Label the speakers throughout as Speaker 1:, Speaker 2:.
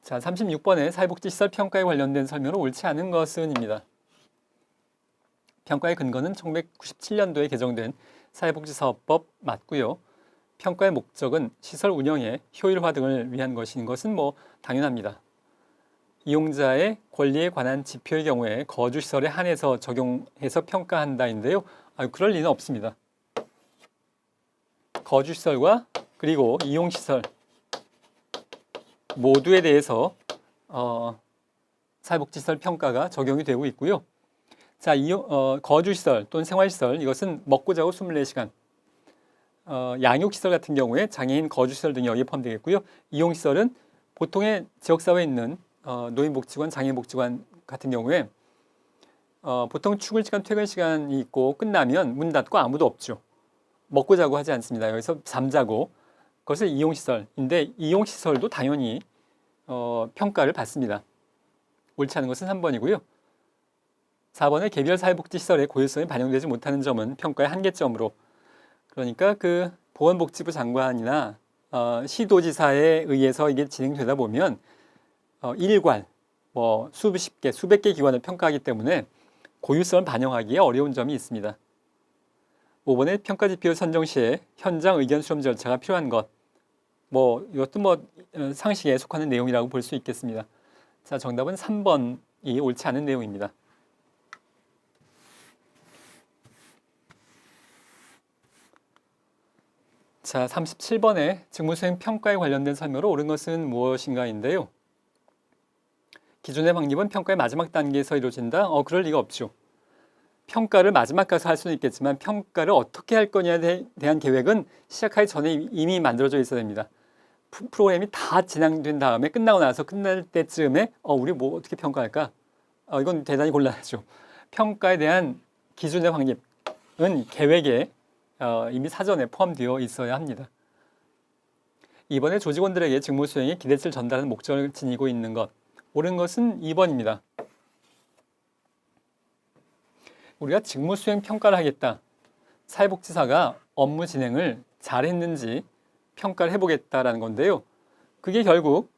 Speaker 1: 자, 36번에 사회복지시설 평가에 관련된 설명은 옳지 않은 것은입니다. 평가의 근거는 1997년도에 개정된 사회복지사업법 맞고요. 평가의 목적은 시설 운영의 효율화 등을 위한 것인 것은 당연합니다. 이용자의 권리에 관한 지표의 경우에 거주시설에 한해서 적용해서 평가한다인데요. 그럴 리는 없습니다. 거주시설과 그리고 이용시설 모두에 대해서 사회복지시설 평가가 적용이 되고 있고요. 자, 거주시설 또는 생활시설, 이것은 먹고 자고 24시간. 양육시설 같은 경우에 장애인 거주시설 등이 여기에 포함되겠고요. 이용시설은 보통의 지역사회에 있는 노인복지관, 장애인복지관 같은 경우에 보통 출근시간, 퇴근시간이 있고 끝나면 문 닫고 아무도 없죠. 먹고 자고 하지 않습니다. 여기서 잠자고, 그것을 이용시설인데 이용시설도 당연히 평가를 받습니다. 옳지 않은 것은 3번이고요. 4번의 개별 사회복지시설의 고유성이 반영되지 못하는 점은 평가의 한계점으로, 그러니까 그 보건복지부 장관이나 시도지사에 의해서 이게 진행되다 보면 일괄 수십 개, 수백 개 기관을 평가하기 때문에 고유성을 반영하기에 어려운 점이 있습니다. 5번의 평가지표 선정 시에 현장 의견 수렴 절차가 필요한 것, 이것도 상식에 속하는 내용이라고 볼 수 있겠습니다. 자, 정답은 3번이 옳지 않은 내용입니다. 자, 37번에 직무수행 평가에 관련된 설명으로 옳은 것은 무엇인가인데요. 기존의 방립은 평가의 마지막 단계에서 이루어진다? 그럴 리가 없죠. 평가를 마지막 가서 할 수는 있겠지만 평가를 어떻게 할 거냐에 대한 계획은 시작하기 전에 이미 만들어져 있어야 됩니다. 프로그램이 다 진행된 다음에 끝나고 나서 끝날 때쯤에 우리 어떻게 평가할까? 이건 대단히 곤란하죠. 평가에 대한 기준의 확립은 계획에 이미 사전에 포함되어 있어야 합니다. 이번에 조직원들에게 직무 수행에 기대치를 전달하는 목적을 지니고 있는 것, 옳은 것은 2번입니다. 우리가 직무 수행 평가를 하겠다. 사회복지사가 업무 진행을 잘했는지 평가를 해보겠다라는 건데요. 그게 결국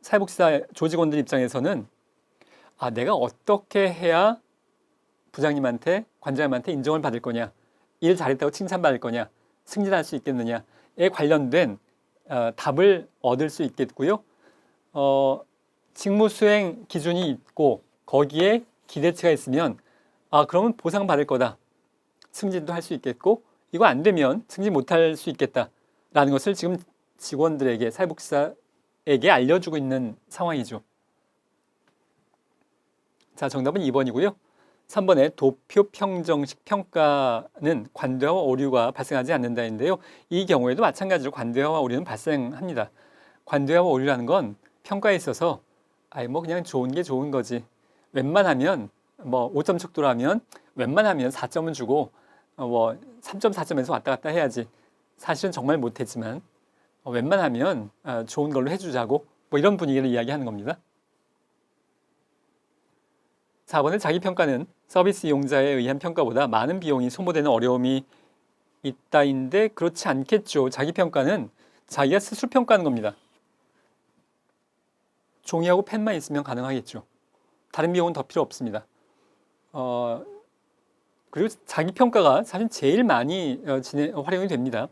Speaker 1: 사회복지사 조직원들 입장에서는 내가 어떻게 해야 부장님한테, 관장님한테 인정을 받을 거냐, 일 잘했다고 칭찬받을 거냐, 승진할 수 있겠느냐에 관련된 답을 얻을 수 있겠고요. 직무 수행 기준이 있고 거기에 기대치가 있으면 그러면 보상받을 거다. 승진도 할 수 있겠고 이거 안 되면 승진 못할 수 있겠다라는 것을 지금 직원들에게, 사회복지사에게 알려주고 있는 상황이죠. 자, 정답은 2번이고요. 3번의 도표 평정식 평가는 관대와 오류가 발생하지 않는다인데요. 이 경우에도 마찬가지로 관대와 오류는 발생합니다. 관대와 오류라는 건 평가에 있어서 그냥 좋은 게 좋은 거지. 웬만하면 5점 척도라면 웬만하면 4점은 주고 3.4점에서 왔다 갔다 해야지. 사실은 정말 못했지만 웬만하면 좋은 걸로 해주자고 이런 분위기를 이야기하는 겁니다. 4번의 자기평가는 서비스 이용자에 의한 평가보다 많은 비용이 소모되는 어려움이 있다인데 그렇지 않겠죠. 자기평가는 자기가 스스로 평가하는 겁니다. 종이하고 펜만 있으면 가능하겠죠. 다른 비용은 더 필요 없습니다. 그리고 자기평가가 사실 제일 많이 활용이 됩니다.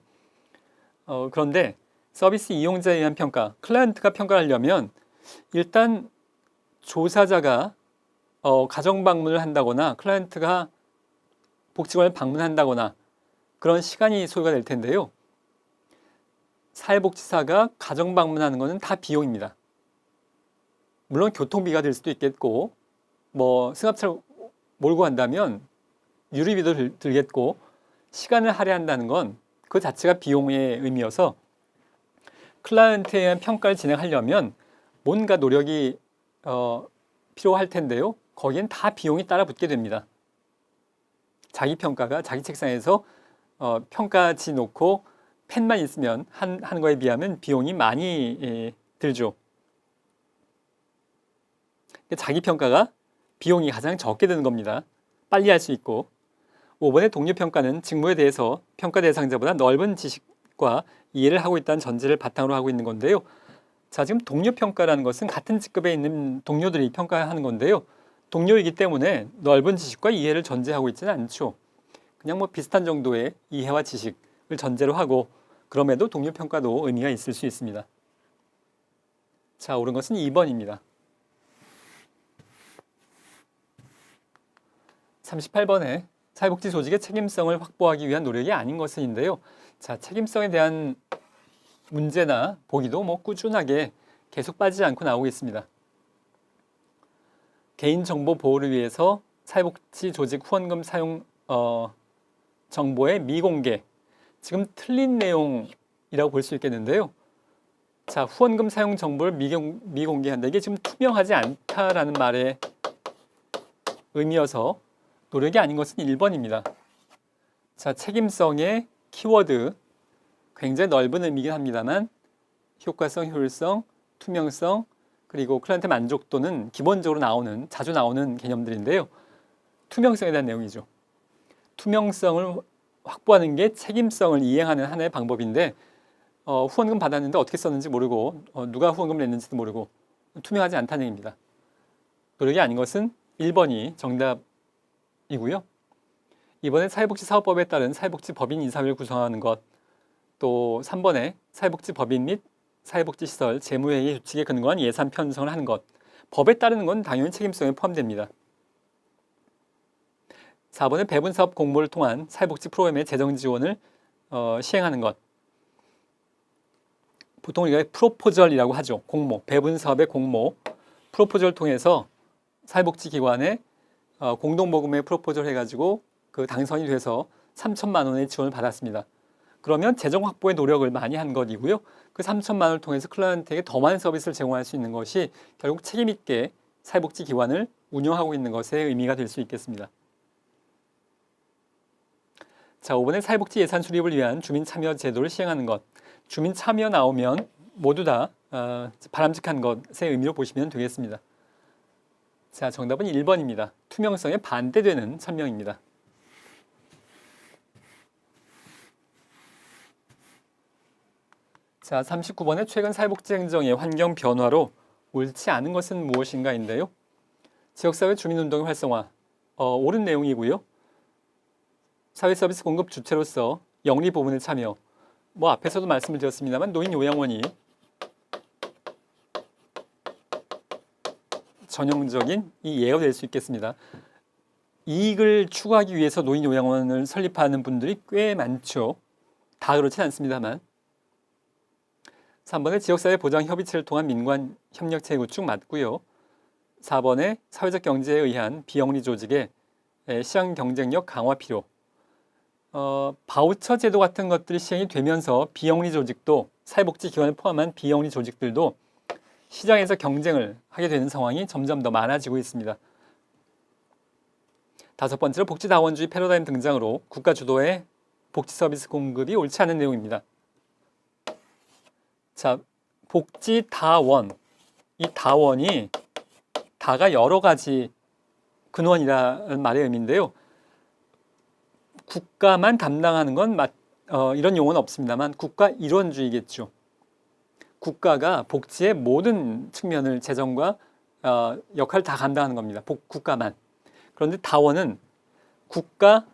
Speaker 1: 그런데 서비스 이용자에 의한 평가, 클라이언트가 평가를 하려면 일단 조사자가 가정 방문을 한다거나 클라이언트가 복지관을 방문한다거나 그런 시간이 소요가 될 텐데요. 사회복지사가 가정 방문하는 것은 다 비용입니다. 물론 교통비가 될 수도 있겠고 승합차를 몰고 간다면 유류비도 들겠고 시간을 할애한다는 건 그 자체가 비용의 의미여서 클라이언트에 의한 평가를 진행하려면 뭔가 노력이 필요할 텐데요. 거기엔 다 비용이 따라 붙게 됩니다. 자기평가가 자기 책상에서 평가지 놓고 펜만 있으면 하는 거에 비하면 비용이 많이 들죠. 자기평가가 비용이 가장 적게 드는 겁니다. 빨리 할 수 있고. 5번의 동료평가는 직무에 대해서 평가 대상자보다 넓은 지식과 이해를 하고 있다는 전제를 바탕으로 하고 있는 건데요. 자, 지금 동료평가라는 것은 같은 직급에 있는 동료들이 평가하는 건데요. 동료이기 때문에 넓은 지식과 이해를 전제하고 있지는 않죠. 그냥 뭐 비슷한 정도의 이해와 지식을 전제로 하고 그럼에도 동료평가도 의미가 있을 수 있습니다. 자, 옳은 것은 2번입니다. 38번에 사회복지 조직의 책임성을 확보하기 위한 노력이 아닌 것은인데요. 자, 책임성에 대한 문제나 보기도 뭐 꾸준하게 계속 빠지지 않고 나오고 있습니다. 개인정보 보호를 위해서 사회복지 조직 후원금 사용 정보의 미공개, 지금 틀린 내용이라고 볼 수 있겠는데요. 자, 후원금 사용 정보를 미공개한다. 이게 지금 투명하지 않다라는 말의 의미여서 노력이 아닌 것은 1번입니다. 자, 책임성의 키워드, 굉장히 넓은 의미이긴 합니다만 효과성, 효율성, 투명성, 그리고 클라이언트 만족도는 기본적으로 자주 나오는 개념들인데요. 투명성에 대한 내용이죠. 투명성을 확보하는 게 책임성을 이행하는 하나의 방법인데 후원금 받았는데 어떻게 썼는지 모르고 누가 후원금을 냈는지도 모르고 투명하지 않다는 얘기입니다. 노력이 아닌 것은 1번이 정답이고요. 이번에 사회복지사업법에 따른 사회복지법인 이사회를 구성하는 것, 또 3번에 사회복지법인 및 사회복지시설 재무회의 규칙에 근거한 예산 편성을 하는 것, 법에 따르는 건 당연히 책임성에 포함됩니다. 4번에 배분사업 공모를 통한 사회복지 프로그램의 재정 지원을 시행하는 것, 보통 우리가 프로포절이라고 하죠. 공모, 배분사업의 공모, 프로포절을 통해서 사회복지기관에 공동모금에 프로포절 해가지고 그 당선이 돼서 3천만 원의 지원을 받았습니다. 그러면 재정 확보에 노력을 많이 한 것이고요. 그 3천만 원을 통해서 클라이언트에게 더 많은 서비스를 제공할 수 있는 것이 결국 책임 있게 사회복지기관을 운영하고 있는 것의 의미가 될 수 있겠습니다. 자, 5번에 사회복지 예산 수립을 위한 주민참여 제도를 시행하는 것. 주민참여 나오면 모두 다 바람직한 것의 의미로 보시면 되겠습니다. 자, 정답은 1번입니다. 투명성에 반대되는 천명입니다. 자, 39번에 최근 사회복지 행정의 환경 변화로 옳지 않은 것은 무엇인가인데요. 지역사회 주민운동의 활성화, 옳은 내용이고요. 사회서비스 공급 주체로서 영리 부문에 참여, 뭐 앞에서도 말씀을 드렸습니다만 노인요양원이 전형적인 이 예가 될 수 있겠습니다. 이익을 추구하기 위해서 노인요양원을 설립하는 분들이 꽤 많죠. 다 그렇진 않습니다만. 3번에 지역사회 보장협의체를 통한 민관 협력체 구축 맞고요. 4번에 사회적 경제에 의한 비영리 조직의 시장 경쟁력 강화 필요. 바우처 제도 같은 것들이 시행이 되면서 비영리 조직도 사회복지기관을 포함한 비영리 조직들도 시장에서 경쟁을 하게 되는 상황이 점점 더 많아지고 있습니다. 5번째로 복지다원주의 패러다임 등장으로 국가 주도의 복지서비스 공급이 옳지 않은 내용입니다. 자, 복지다원, 이 다원이 다가 여러 가지 근원이라는 말의 의미인데요. 국가만 담당하는 건 이런 용어는 없습니다만 국가 일원주의겠죠. 국가가 복지의 모든 측면을 재정과 역할을 다 감당하는 겁니다. 국가만. 그런데 다원은 국가가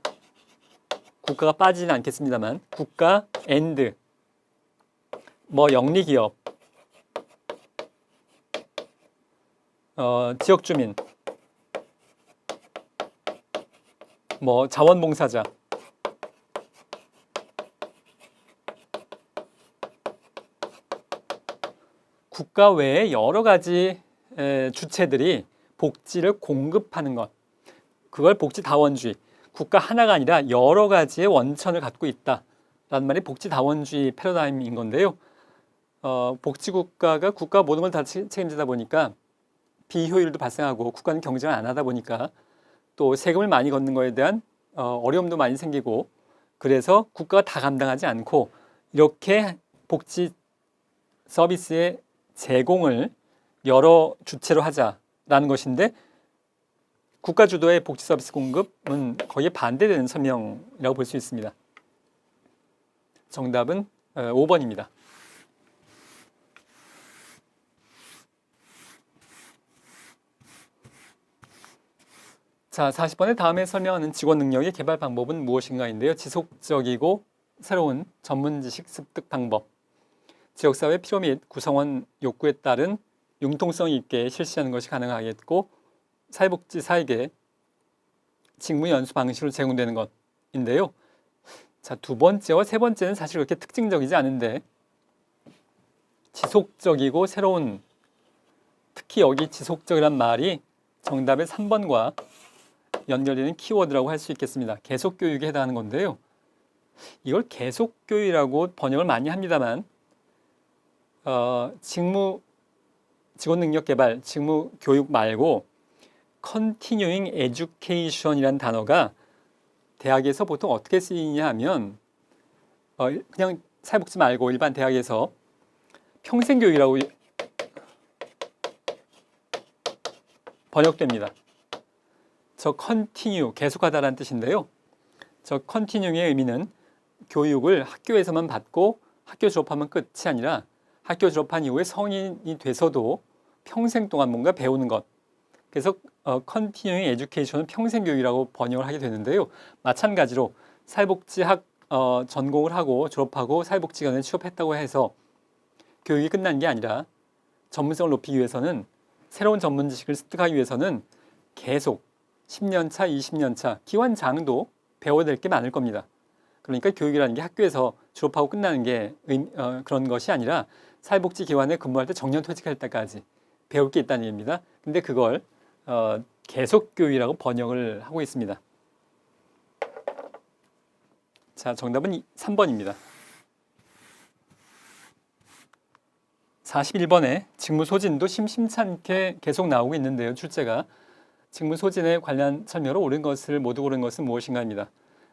Speaker 1: 빠지지는 않겠습니다만 국가 앤드 뭐 영리기업, 지역주민, 뭐 자원봉사자, 국가 외에 여러 가지 주체들이 복지를 공급하는 것, 그걸 복지다원주의, 국가 하나가 아니라 여러 가지의 원천을 갖고 있다라는 말이 복지다원주의 패러다임인 건데요. 복지국가가 국가 모든 걸 다 책임지다 보니까 비효율도 발생하고 국가는 경쟁을 안 하다 보니까 또 세금을 많이 걷는 거에 대한 어려움도 많이 생기고 그래서 국가가 다 감당하지 않고 이렇게 복지 서비스의 제공을 여러 주체로 하자라는 것인데 국가 주도의 복지 서비스 공급은 거기에 반대되는 설명이라고 볼 수 있습니다. 정답은 5번입니다. 자, 40번의 다음에 설명하는 직원 능력의 개발 방법은 무엇인가인데요. 지속적이고 새로운 전문 지식 습득 방법, 지역사회 필요 및 구성원 욕구에 따른 융통성 있게 실시하는 것이 가능하겠고, 사회복지사에게 직무 연수 방식으로 제공되는 것인데요. 자, 두 번째와 세 번째는 사실 그렇게 특징적이지 않은데, 지속적이고 새로운, 특히 여기 지속적이란 말이 정답의 3번과 연결되는 키워드라고 할 수 있겠습니다. 계속교육에 해당하는 건데요. 이걸 계속교육이라고 번역을 많이 합니다만, 직원 능력 개발, 직무 교육 말고 continuing education이라는 단어가 대학에서 보통 어떻게 쓰이냐 하면 그냥 사회복지 말고 일반 대학에서 평생교육이라고 번역됩니다. 저 continue, 계속하다라는 뜻인데요. 저 continuing의 의미는 교육을 학교에서만 받고 학교 졸업하면 끝이 아니라 학교 졸업한 이후에 성인이 돼서도 평생 동안 뭔가 배우는 것. 그래서 continuing education은 평생교육이라고 번역을 하게 되는데요. 마찬가지로 사회복지학 전공을 하고 졸업하고 사회복지관에 취업했다고 해서 교육이 끝난 게 아니라 전문성을 높이기 위해서는 새로운 전문 지식을 습득하기 위해서는 계속 10년 차, 20년 차, 기관 장도 배워야 될 게 많을 겁니다. 그러니까 교육이라는 게 학교에서 졸업하고 끝나는 게 그런 것이 아니라 사회복지기관에 근무할 때 정년퇴직할 때까지 배울 게 있다는 얘기입니다. 근데 그걸 계속교육이라고 번역을 하고 있습니다. 자, 정답은 3번입니다. 41번에 직무 소진도 심심찮게 계속 나오고 있는데요. 출제가 직무 소진에 관련 설명으로 옳은 것을 모두 고른 것은 무엇인가입니다.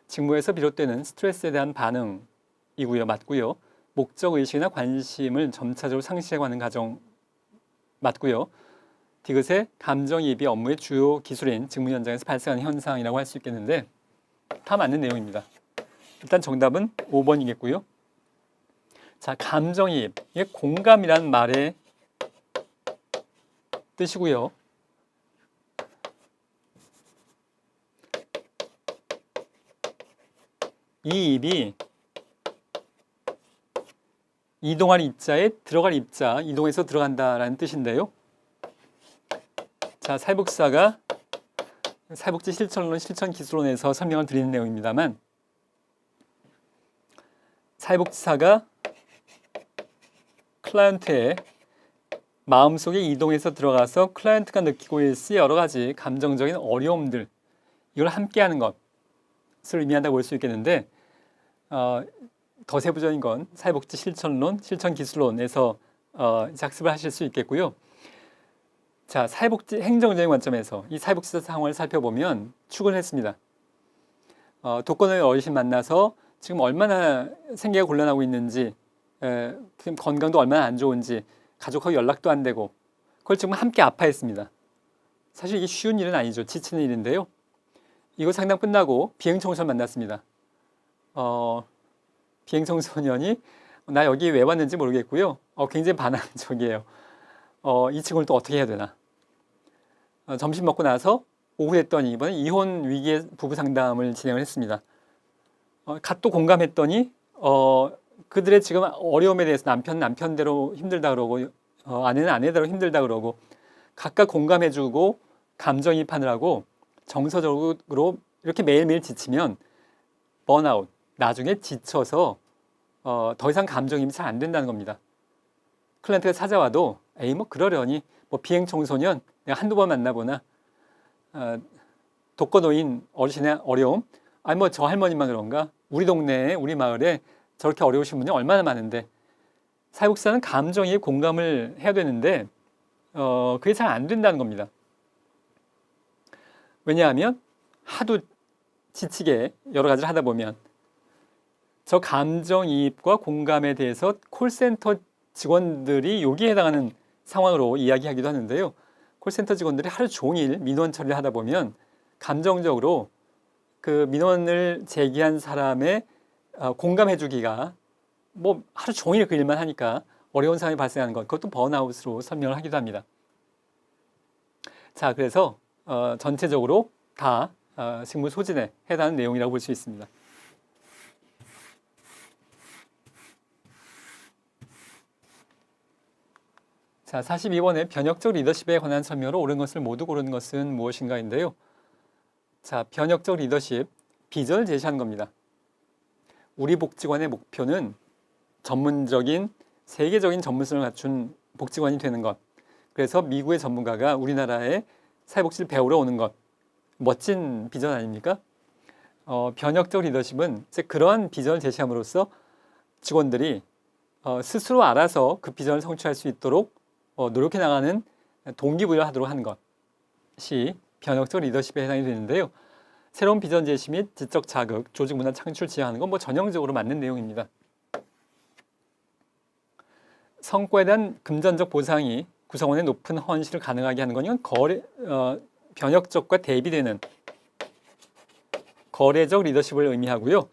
Speaker 1: 직무에서 비롯되는 스트레스에 대한 반응이고요. 맞고요. 목적의식이나 관심을 점차적으로 상실해가는 과정 맞고요. 디귿의 감정이입이 업무의 주요 기술인 직무 현장에서 발생하는 현상이라고 할 수 있겠는데 다 맞는 내용입니다. 일단 정답은 5번이겠고요. 자, 감정이입, 이게 공감이란 말의 뜻이고요. 이 입이 이동할 입자에 들어갈 입자, 이동해서 들어간다라는 뜻인데요. 자, 사회복지사가 사회복지 실천론, 실천기술론에서 설명을 드리는 내용입니다만 사회복지사가 클라이언트의 마음속에 이동해서 들어가서 클라이언트가 느끼고 있을 여러 가지 감정적인 어려움들, 이걸 함께하는 것을 의미한다고 볼 수 있겠는데 더 세부적인 건 사회복지 실천론, 실천기술론에서 학습을 하실 수 있겠고요. 자, 사회복지 행정적인 관점에서 이 사회복지사 상황을 살펴보면 축을 했습니다. 독거노인 어르신 만나서 지금 얼마나 생계가 곤란하고 있는지, 건강도 얼마나 안 좋은지, 가족하고 연락도 안 되고, 그걸 지금 함께 아파했습니다. 사실 이게 쉬운 일은 아니죠. 지치는 일인데요. 이거 상담 끝나고 비행청소년 만났습니다. 비행청소년이 나 여기 왜 왔는지 모르겠고요. 굉장히 반항적이에요. 이 친구를 또 어떻게 해야 되나. 점심 먹고 나서 오후 됐더니 이번에 이혼 위기의 부부 상담을 진행을 했습니다. 갓도 공감했더니 그들의 지금 어려움에 대해서 남편대로 힘들다 그러고 아내는 아내대로 힘들다 그러고 각각 공감해주고 감정이입하느라 하고 정서적으로 이렇게 매일매일 지치면 번아웃, 나중에 지쳐서 더 이상 감정이입이 잘 안 된다는 겁니다. 클라이언트가 찾아와도 에이 뭐 그러려니 뭐 비행 청소년 내가 한두 번 만나보나 독거노인 어르신의 어려움 아니 뭐 저 할머니만 그런가 우리 동네에 우리 마을에 저렇게 어려우신 분이 얼마나 많은데 사회복지사는 감정이입 공감을 해야 되는데 그게 잘 안 된다는 겁니다. 왜냐하면 하도 지치게 여러 가지를 하다 보면 저 감정이입과 공감에 대해서 콜센터 직원들이 여기에 해당하는 상황으로 이야기하기도 하는데요. 콜센터 직원들이 하루 종일 민원 처리를 하다 보면 감정적으로 그 민원을 제기한 사람의 공감해주기가 뭐 하루 종일 그 일만 하니까 어려운 상황이 발생하는 것, 그것도 번아웃으로 설명을 하기도 합니다. 자, 그래서 전체적으로 다 직무 소진에 해당하는 내용이라고 볼 수 있습니다. 자, 42번에 변혁적 리더십에 관한 설명으로 옳은 것을 모두 고르는 것은 무엇인가인데요. 자, 변혁적 리더십, 비전을 제시하는 겁니다. 우리 복지관의 목표는 전문적인, 세계적인 전문성을 갖춘 복지관이 되는 것. 그래서 미국의 전문가가 우리나라에 사회복지를 배우러 오는 것. 멋진 비전 아닙니까? 변혁적 리더십은 그러한 비전을 제시함으로써 직원들이 스스로 알아서 그 비전을 성취할 수 있도록 노력해 나가는 동기부여를 하도록 하는 것이 변혁적 리더십에 해당이 되는데요. 새로운 비전 제시 및 지적 자극, 조직 문화 창출 지향하는 건 전형적으로 맞는 내용입니다. 성과에 대한 금전적 보상이 구성원의 높은 헌신을 가능하게 하는 건 이건 변혁적과 대비되는 거래적 리더십을 의미하고요.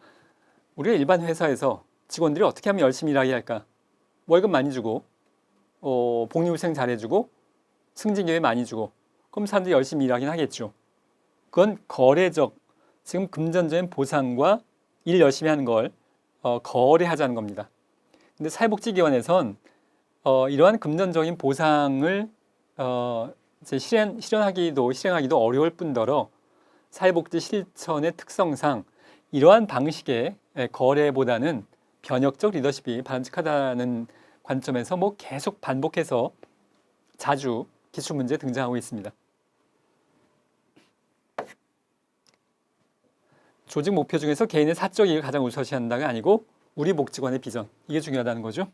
Speaker 1: 우리가 일반 회사에서 직원들이 어떻게 하면 열심히 일하게 할까? 월급 많이 주고 복리후생 잘해주고 승진기회 많이 주고 그럼 사람들이 열심히 일하긴 하겠죠. 그건 거래적, 지금 금전적인 보상과 일 열심히 하는 걸 거래하자는 겁니다. 근데 사회복지기관에선 이러한 금전적인 보상을 이제 실행하기도 어려울 뿐더러 사회복지 실천의 특성상 이러한 방식의 거래보다는 변혁적 리더십이 바람직하다는 관점에서 계속 반복해서 자주 기출문제에 등장하고 있습니다. 조직 목표 중에서 개인의 사적 이익을 가장 우선시한다가 아니고 우리 복지관의 비전, 이게 중요하다는 거죠.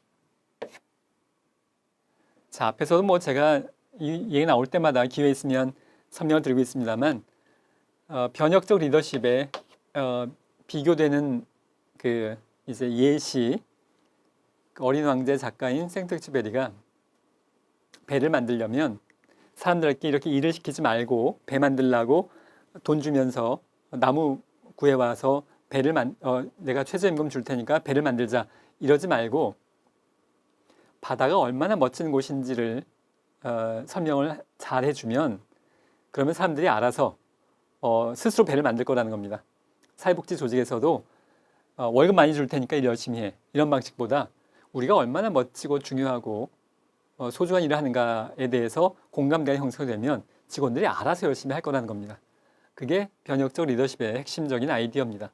Speaker 1: 자, 앞에서도 제가 이 얘기 나올 때마다 기회 있으면 설명을 드리고 있습니다만 변혁적 리더십에 비교되는 이제 예시, 어린 왕자의 작가인 생텍쥐베리가 배를 만들려면 사람들에게 이렇게 일을 시키지 말고 배 만들라고 돈 주면서 나무 구해와서 내가 최저임금 줄 테니까 배를 만들자 이러지 말고 바다가 얼마나 멋진 곳인지를 설명을 잘 해주면 그러면 사람들이 알아서 스스로 배를 만들 거라는 겁니다. 사회복지 조직에서도 월급 많이 줄 테니까 일 열심히 해 이런 방식보다 우리가 얼마나 멋지고 중요하고 소중한 일을 하는가에 대해서 공감대가 형성되면 직원들이 알아서 열심히 할 거라는 겁니다. 그게 변혁적 리더십의 핵심적인 아이디어입니다.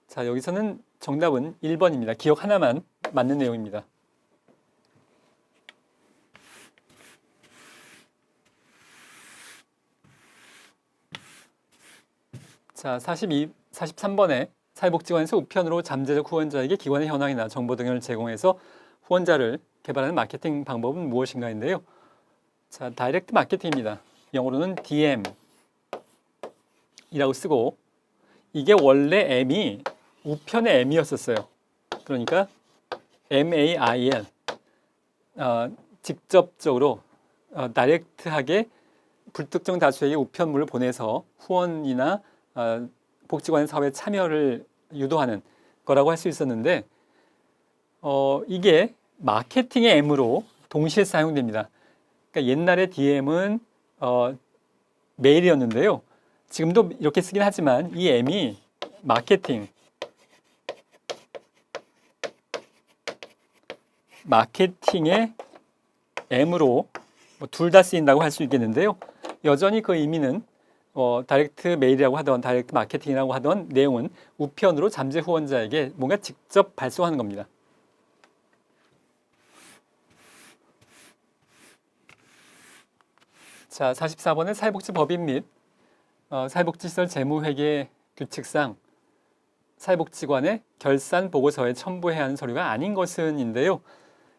Speaker 1: 자, 여기서는 정답은 1번입니다. 기억 하나만 맞는 내용입니다. 자, 43번에 사회복지관에서 우편으로 잠재적 후원자에게 기관의 현황이나 정보 등을 제공해서 후원자를 개발하는 마케팅 방법은 무엇인가인데요. 자, 다이렉트 마케팅입니다. 영어로는 DM이라고 쓰고 이게 원래 M이 우편의 M이었었어요. 그러니까 MAIL 직접적으로 다이렉트하게 불특정 다수에게 우편물을 보내서 후원이나 복지관 사업에 참여를 유도하는 거라고 할 수 있었는데 이게 마케팅의 M으로 동시에 사용됩니다. 그러니까 옛날에 DM은 메일이었는데요. 지금도 이렇게 쓰긴 하지만 이 M이 마케팅의 M으로 둘 다 쓰인다고 할 수 있겠는데요. 여전히 그 의미는 다이렉트 메일이라고 하던 다이렉트 마케팅이라고 하던 내용은 우편으로 잠재 후원자에게 뭔가 직접 발송하는 겁니다. 자, 44번은 사회복지법인 및 사회복지시설 재무회계 규칙상 사회복지관의 결산 보고서에 첨부해야 하는 서류가 아닌 것은인데요.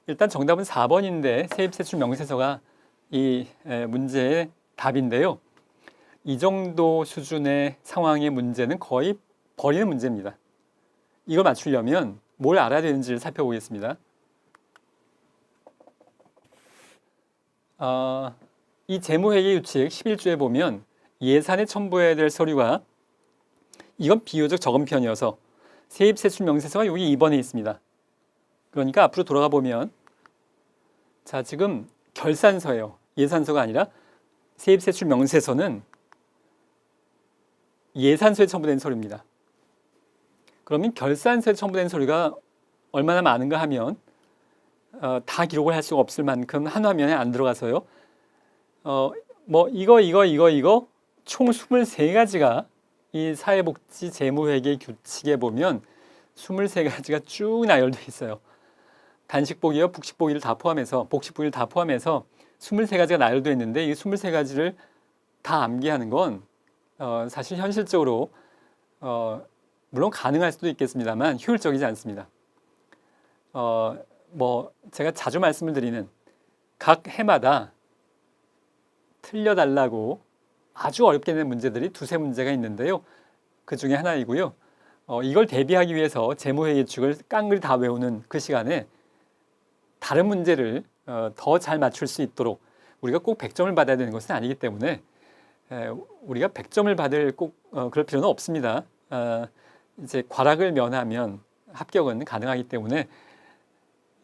Speaker 1: 일단 정답은 4번인데 세입세출 명세서가 이 문제의 답인데요. 이 정도 수준의 상황의 문제는 거의 버리는 문제입니다. 이걸 맞추려면 뭘 알아야 되는지를 살펴보겠습니다. 이 재무회계 규칙 11조에 보면 예산에 첨부해야 될 서류가 이건 비교적 적은 편이어서 세입세출 명세서가 여기 2번에 있습니다. 그러니까 앞으로 돌아가 보면 자, 지금 결산서예요. 예산서가 아니라 세입세출 명세서는 예산서에 첨부된 서류입니다. 그러면 결산서에 첨부된 서류가 얼마나 많은가 하면 다 기록을 할 수가 없을 만큼 한 화면에 안 들어가서요. 뭐 이거 총 23가지가 이 사회복지 재무회계 규칙에 보면 23가지가 쭉 나열되어 있어요. 단식복이요, 북식복이를 다 포함해서, 복식복이를 다 포함해서 23가지가 나열되어 있는데 이 23가지를 다 암기하는 건 사실 현실적으로 물론 가능할 수도 있겠습니다만 효율적이지 않습니다. 뭐 제가 자주 말씀을 드리는 각 해마다 틀려달라고 아주 어렵게 낸 문제들이 두세 문제가 있는데요. 그 중에 하나이고요. 이걸 대비하기 위해서 재무회계 규칙을 깡그리 다 외우는 그 시간에 다른 문제를 더 잘 맞출 수 있도록 우리가 꼭 100점을 받아야 되는 것은 아니기 때문에 우리가 100점을 받을 꼭 그럴 필요는 없습니다. 이제 과락을 면하면 합격은 가능하기 때문에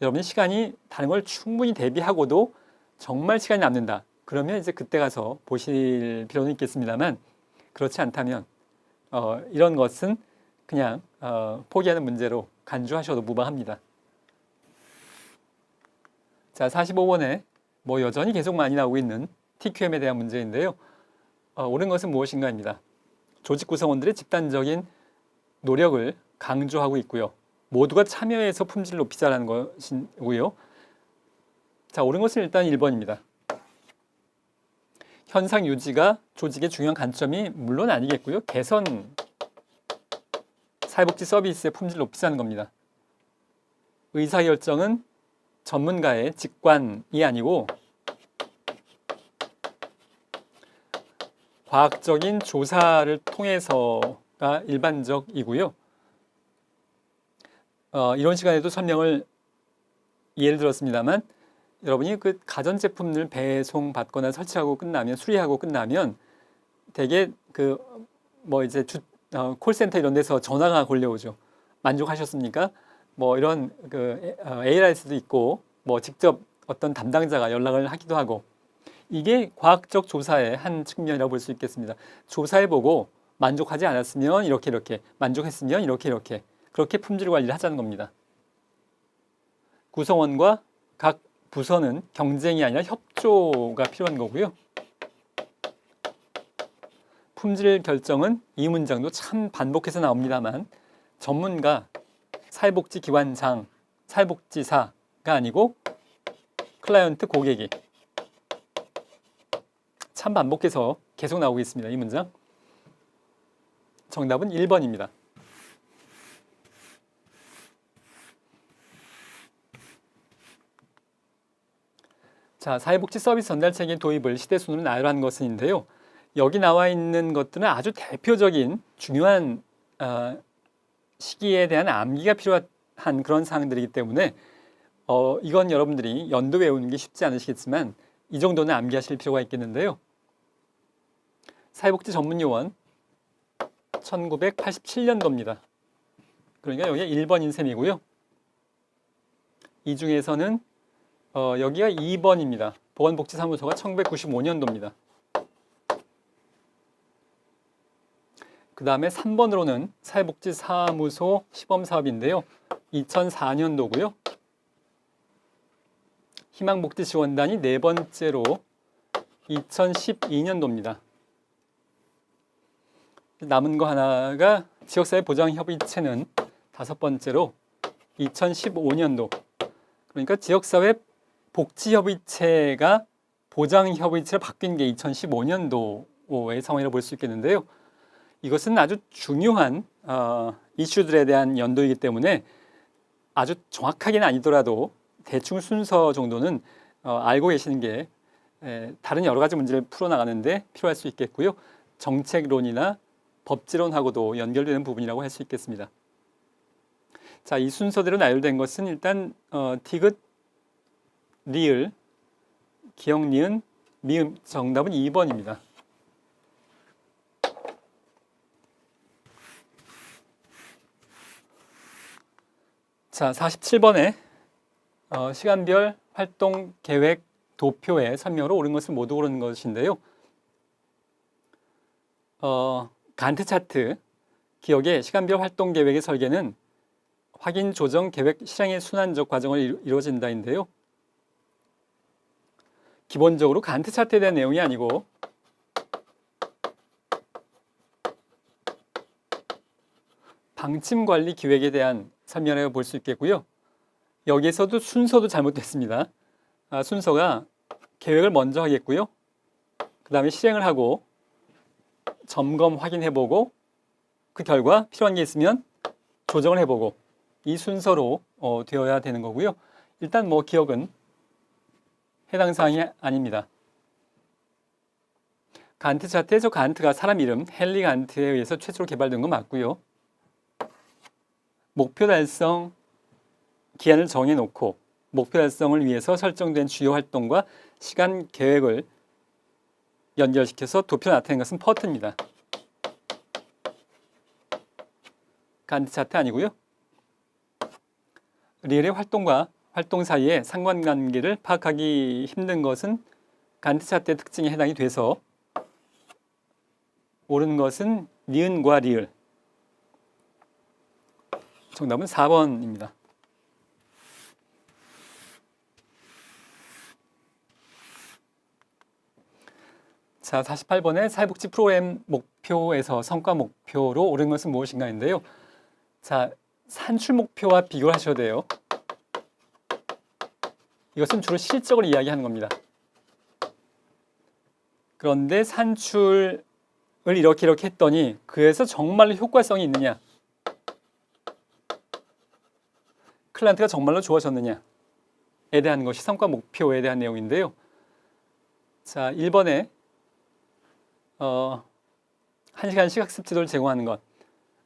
Speaker 1: 여러분이 시간이 다른 걸 충분히 대비하고도 정말 시간이 남는다. 그러면 이제 그때 가서 보실 필요는 있겠습니다만 그렇지 않다면 이런 것은 그냥 포기하는 문제로 간주하셔도 무방합니다. 자, 45번에 뭐 여전히 계속 많이 나오고 있는 TQM에 대한 문제인데요. 옳은 것은 무엇인가입니다. 조직 구성원들의 집단적인 노력을 강조하고 있고요. 모두가 참여해서 품질을 높이자라는 것이고요. 자, 옳은 것은 일단 1번입니다. 현상 유지가 조직의 중요한 관점이 물론 아니겠고요. 개선, 사회복지 서비스의 품질을 높이자는 겁니다. 의사결정은 전문가의 직관이 아니고 과학적인 조사를 통해서가 일반적이고요. 이런 시간에도 설명을 예를 들었습니다만 여러분이 그 가전제품을 배송받거나 설치하고 끝나면 수리하고 끝나면 대개 그 뭐 이제 콜센터 이런 데서 전화가 걸려오죠. 만족하셨습니까? 뭐 이런 그 ARS도 있고 뭐 직접 어떤 담당자가 연락을 하기도 하고 이게 과학적 조사의 한 측면이라고 볼 수 있겠습니다. 조사해보고 만족하지 않았으면 이렇게 만족했으면 이렇게 그렇게 품질 관리를 하자는 겁니다. 구성원과 각 부서는 경쟁이 아니라 협조가 필요한 거고요. 품질 결정은 이 문장도 참 반복해서 나옵니다만 전문가, 사회복지기관장, 사회복지사가 아니고 클라이언트 고객이 참 반복해서 계속 나오고 있습니다. 이 문장. 정답은 1번입니다. 자, 사회복지 서비스 전달체계 도입을 시대순으로 나열한 것인데요. 여기 나와 있는 것들은 아주 대표적인 중요한 시기에 대한 암기가 필요한 그런 사항들이기 때문에 이건 여러분들이 연도 외우는 게 쉽지 않으시겠지만 이 정도는 암기하실 필요가 있겠는데요. 사회복지 전문요원 1987년도입니다. 그러니까 여기가 1번인 셈이고요. 이 중에서는 여기가 2번입니다. 보건복지사무소가 1995년도입니다. 그 다음에 3번으로는 사회복지사무소 시범사업인데요. 2004년도고요. 희망복지지원단이 네 번째로 2012년도입니다. 남은 거 하나가 지역사회보장협의체는 다섯 번째로 2015년도. 그러니까 지역사회 복지협의체가 보장협의체로 바뀐 게 2015년도의 상황이라고 볼 수 있겠는데요. 이것은 아주 중요한 이슈들에 대한 연도이기 때문에 아주 정확하게는 아니더라도 대충 순서 정도는 알고 계시는 게 다른 여러 가지 문제를 풀어나가는데 필요할 수 있겠고요. 정책론이나 법지론하고도 연결되는 부분이라고 할 수 있겠습니다. 자, 이 순서대로 나열된 것은 일단 디귿, 리을, 기역, 니은, 미음 정답은 2번입니다. 자, 47번에 시간별 활동 계획 도표에 설명으로 옳은 것은 모두 옳은 것인데요. 간트 차트, 기업의 시간별 활동 계획의 설계는 확인, 조정, 계획, 실행의 순환적 과정을 이루어진다인데요. 기본적으로 간트 차트에 대한 내용이 아니고 방침 관리 기획에 대한 설명이라고 볼 수 있겠고요. 여기에서도 순서도 잘못됐습니다. 순서가 계획을 먼저 하겠고요. 그 다음에 실행을 하고 점검 확인해보고 그 결과 필요한 게 있으면 조정을 해보고 이 순서로 되어야 되는 거고요. 일단 뭐 기억은 해당 사항이 아닙니다. 간트 차트에서 간트가 사람 이름 헨리 간트에 의해서 최초로 개발된 건 맞고요. 목표 달성 기한을 정해놓고 목표 달성을 위해서 설정된 주요 활동과 시간 계획을 연결시켜서 도표로 나타낸 것은 퍼트입니다. 간트 차트 아니고요. 리얼의 활동과 활동 사이의 상관관계를 파악하기 힘든 것은 간트 차트의 특징에 해당이 돼서 옳은 것은 니은과 리을. 정답은 4번입니다. 자, 48번의 사회복지 프로그램 목표에서 성과 목표로 옳은 것은 무엇인가인데요. 자, 산출 목표와 비교를 하셔야 돼요. 이것은 주로 실적을 이야기하는 겁니다. 그런데 산출을 이렇게 했더니 그래서 정말로 효과성이 있느냐? 클라이언트가 정말로 좋아졌느냐에 대한 것이 성과 목표에 대한 내용인데요. 자, 1번에 1시간씩 학습 지도를 제공하는 것,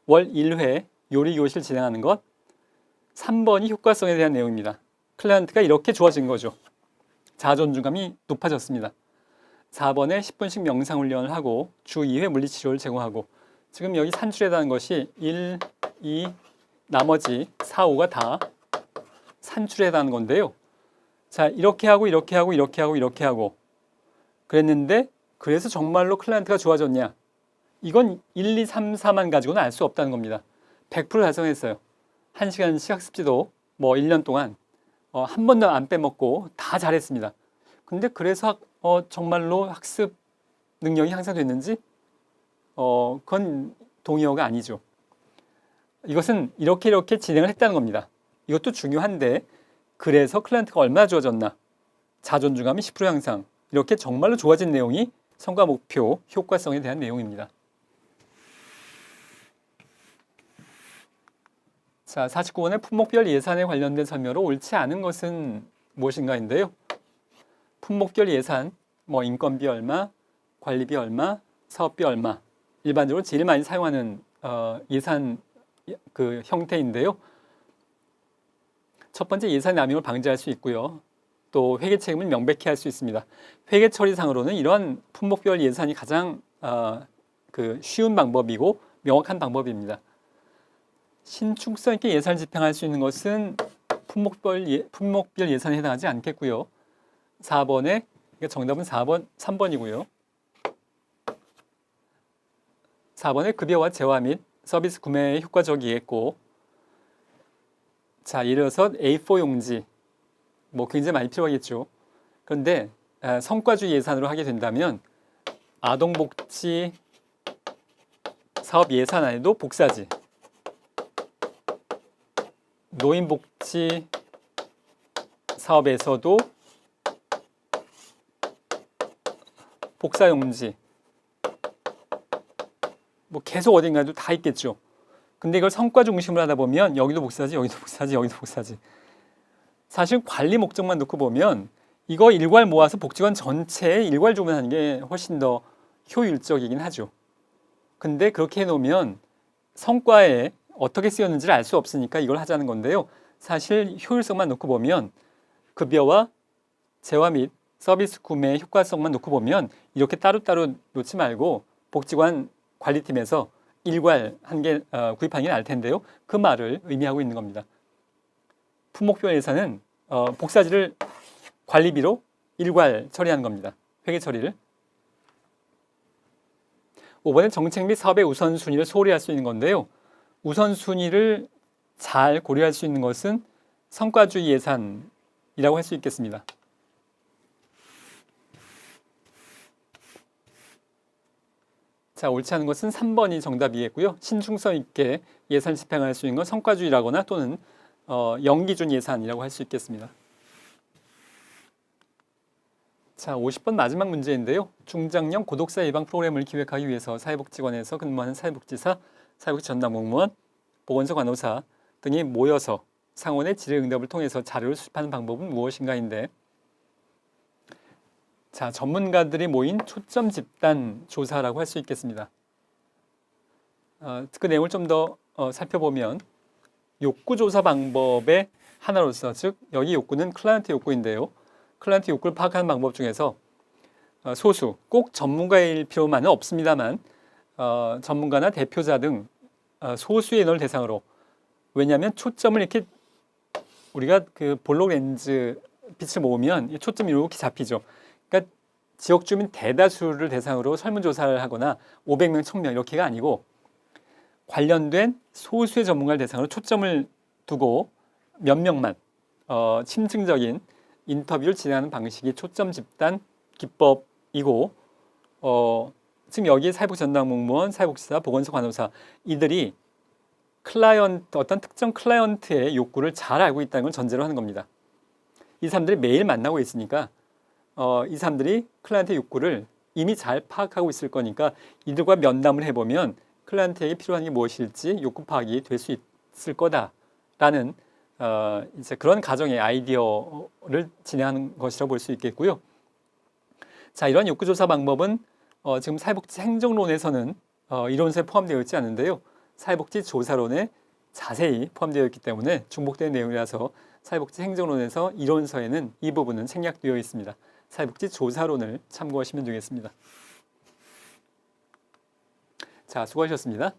Speaker 1: 월 1회 요리 교실 진행하는 것, 3번이 효과성에 대한 내용입니다. 클라이언트가 이렇게 좋아진 거죠. 자존감이 높아졌습니다. 4번에 10분씩 명상 훈련을 하고 주 2회 물리치료를 제공하고 지금 여기 산출에 대한 것이 1, 2, 나머지 4, 5가 다 산출에 해당하는 건데요. 자, 이렇게 하고 이렇게 하고 이렇게 하고 이렇게 하고 그랬는데 그래서 정말로 클라이언트가 좋아졌냐? 이건 1, 2, 3, 4만 가지고는 알 수 없다는 겁니다. 100% 달성했어요. 1시간씩 학습지도 뭐 1년 동안 한 번도 안 빼먹고 다 잘했습니다. 근데 그래서 정말로 학습 능력이 향상됐는지 그건 동의어가 아니죠. 이것은 이렇게 진행을 했다는 겁니다. 이것도 중요한데 그래서 클라이언트가 얼마나 좋아졌나? 자존감이 10% 향상. 이렇게 정말로 좋아진 내용이 성과 목표, 효과성에 대한 내용입니다. 자, 49번의 품목별 예산에 관련된 설명으로 옳지 않은 것은 무엇인가인데요. 품목별 예산, 뭐 인건비 얼마, 관리비 얼마, 사업비 얼마. 일반적으로 제일 많이 사용하는 예산 그 형태인데요. 첫 번째 예산 남용을 방지할 수 있고요. 또 회계 책임을 명백히 할 수 있습니다. 회계 처리상으로는 이러한 품목별 예산이 가장 쉬운 방법이고 명확한 방법입니다. 신축성 있게 예산을 집행할 수 있는 것은 품목별 예산에 해당하지 않겠고요. 4번에 정답은 3번이고요. 4번에 급여와 재화 및 서비스 구매에 효과적이겠고, 자, 예를 들어서 A4 용지 뭐 굉장히 많이 필요하겠죠. 그런데 성과주의 예산으로 하게 된다면 아동복지 사업 예산 안에도 복사지, 노인복지 사업에서도 복사용지, 뭐 계속 어딘가에도 다 있겠죠. 근데 이걸 성과 중심으로 하다 보면 여기도 복사지, 여기도 복사지, 여기도 복사지. 사실 관리 목적만 놓고 보면 이거 일괄 모아서 복지관 전체에 일괄 주문하는 게 훨씬 더 효율적이긴 하죠. 근데 그렇게 해놓으면 성과에 어떻게 쓰였는지를 알 수 없으니까 이걸 하자는 건데요. 사실 효율성만 놓고 보면 급여와 재화 및 서비스 구매의 효과성만 놓고 보면 이렇게 따로따로 놓지 말고 복지관 관리팀에서 일괄 한 개 구입하는 게 나을 텐데요. 그 말을 의미하고 있는 겁니다. 품목별 예산은 복사지를 관리비로 일괄 처리하는 겁니다. 회계 처리를. 5번은 정책 및 사업의 우선순위를 소홀히 할 수 있는 건데요. 우선순위를 잘 고려할 수 있는 것은 성과주의 예산이라고 할 수 있겠습니다. 자, 옳지 않은 것은 3번이 정답이겠고요. 신중성 있게 예산 집행할 수 있는 건 성과주의라거나 또는 연기준 예산이라고 할 수 있겠습니다. 자, 50번 마지막 문제인데요. 중장년 고독사 예방 프로그램을 기획하기 위해서 사회복지관에서 근무하는 사회복지사, 사회복지 전담 공무원, 보건소 간호사 등이 모여서 상원의 질의응답을 통해서 자료를 수집하는 방법은 무엇인가인데, 자, 전문가들이 모인 초점 집단 조사라고 할 수 있겠습니다. 그 내용을 좀 더 살펴보면 욕구 조사 방법의 하나로서, 즉 여기 욕구는 클라이언트 욕구인데요. 클라이언트 욕구를 파악하는 방법 중에서 소수, 꼭 전문가일 필요만은 없습니다만 전문가나 대표자 등 소수의 인원을 대상으로, 왜냐하면 초점을 이렇게 우리가 그 볼록 렌즈 빛을 모으면 초점이 이렇게 잡히죠. 그러니까 지역 주민 대다수를 대상으로 설문조사를 하거나 500명, 1000명 이렇게가 아니고 관련된 소수의 전문가를 대상으로 초점을 두고 몇 명만 심층적인 인터뷰를 진행하는 방식이 초점 집단 기법이고, 지금 여기에 사회복지 전담 공무원, 사회복지사, 보건소 간호사 이들이 어떤 특정 클라이언트의 욕구를 잘 알고 있다는 걸 전제로 하는 겁니다. 이 사람들이 매일 만나고 있으니까 이 사람들이 클라이언트의 욕구를 이미 잘 파악하고 있을 거니까 이들과 면담을 해보면 클라이언트에게 필요한 게 무엇일지 욕구 파악이 될 수 있을 거다라는 이제 그런 가정의 아이디어를 진행하는 것이라고 볼 수 있겠고요. 자, 이런 욕구 조사 방법은 지금 사회복지 행정론에서는 이론서에 포함되어 있지 않은데요. 사회복지 조사론에 자세히 포함되어 있기 때문에 중복되는 내용이라서 사회복지 행정론에서 이론서에는 이 부분은 생략되어 있습니다. 사회복지 조사론을 참고하시면 되겠습니다. 자, 수고하셨습니다.